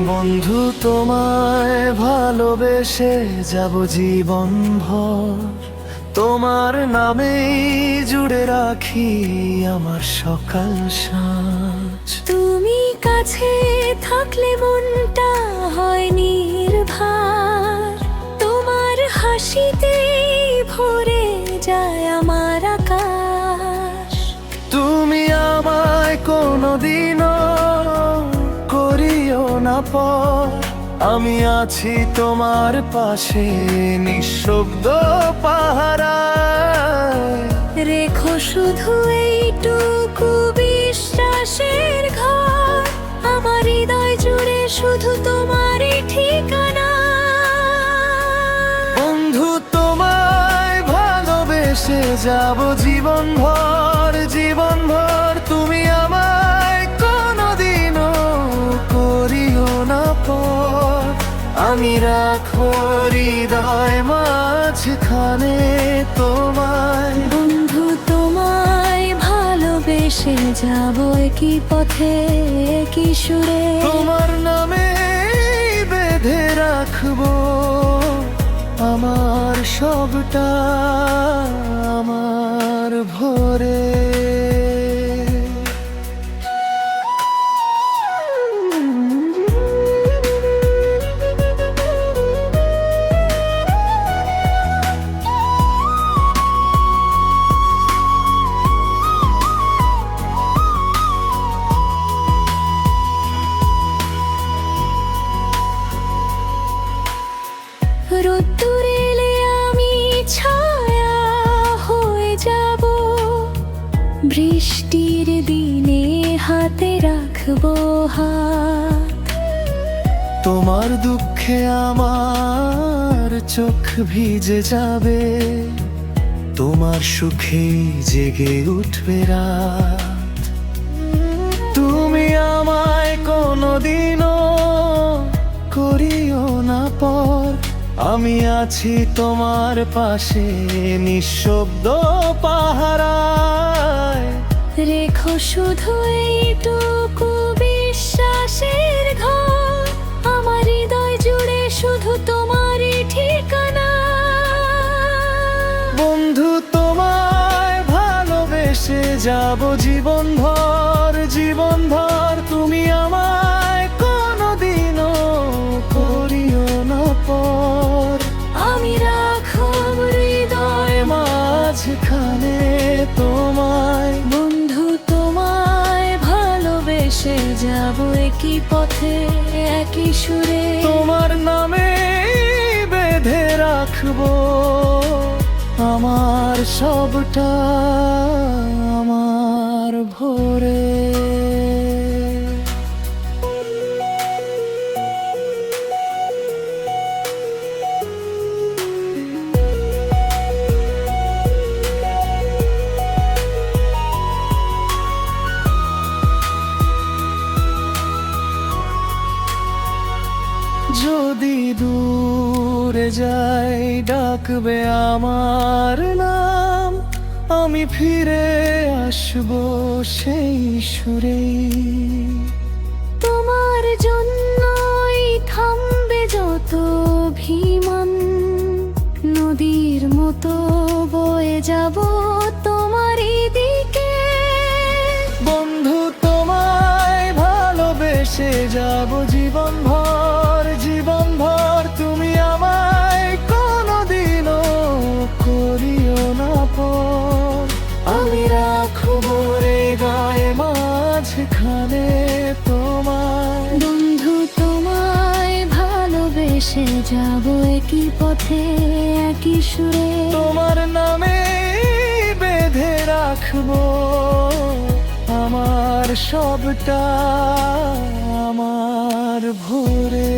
বন্ধু তোমায় ভালোবেসে যাব জীবন ভর, তোমার নামেই জুড়ে রাখি আমার সকাল সাঁঝ। তুমি কাছে থাকলে মনটা হয় নির্ভার, তোমার হাসিতেই ভরে যায় আমার আকাশ। তুমি আমায় কোনোদিনও করিও না পর, আমি আছি তোমার পাশে নিঃশব্দ পাহারায়। রেখো শুধু এইটুকু বিশ্বাসের ঘর, আমার হৃদয় জুড়ে শুধু তোমারই ঠিকানা। বন্ধু তোমায় ভালোবেসে যাব জীবন ভর, জীবন ভর তুমি আমায় কোনোদিনও করিও না পর, আমি রাখবো হৃদয় মাঝখানে তোমায়। বন্ধু তোমায় ভালোবেসে যাব একই পথে একই সুরে, তোমার নামে বেঁধে রাখবো আমার সবটা, আমার ভোরে। রোদ্দুর এলে আমি ছায়া হয়ে যাব, বৃষ্টির দিনে হাতে রাখবো হাত। তোমার দুঃখে আমার চোখ ভিজে যাবে, তোমার সুখে জেগে উঠবে রাত। তুমি আমায় কোনোদিনও করিও না পর, আমি আছি তোমার পাশে নিঃশব্দ পাহারায়। রেখো শুধু এইটুকু বিশ্বাসের ঘর, আমার হৃদয় জুড়ে শুধু তোমারই ঠিকানা। বন্ধু তোমায় ভালোবেসে যাব জীবন ভর, জীবন ভর তুমি আমায় কোনোদিনও করিও না পর, আমি রাখব হৃদয় মাঝখানে তোমায়। বন্ধু তোমায় ভালোবেসে যাব একই পথে একই সুরে, তোমার নামে বেঁধে রাখবো আমার সবটা, আমার ভোরে। যদি দূরে যাই ডাকবে আমার নাম, আমি ফিরে আসবো সেই সুরেই। তোমার জন্যই থামবে যত অভিমান, নদীর মতো বয়ে যাব তোমারই দিকে। বন্ধু তোমায় ভালোবেসে যাব জীবন ভর, জীবন ভর তুমি আমায় কোনোদিনও করিও না পর, আমি রাখবো হৃদয় মাঝখানে তোমায়। বন্ধু তোমায় ভালোবেসে যাব একই পথে একই সুরে, তোমার নামে বেঁধে রাখবো আমার সবটা, আমার ভোরে।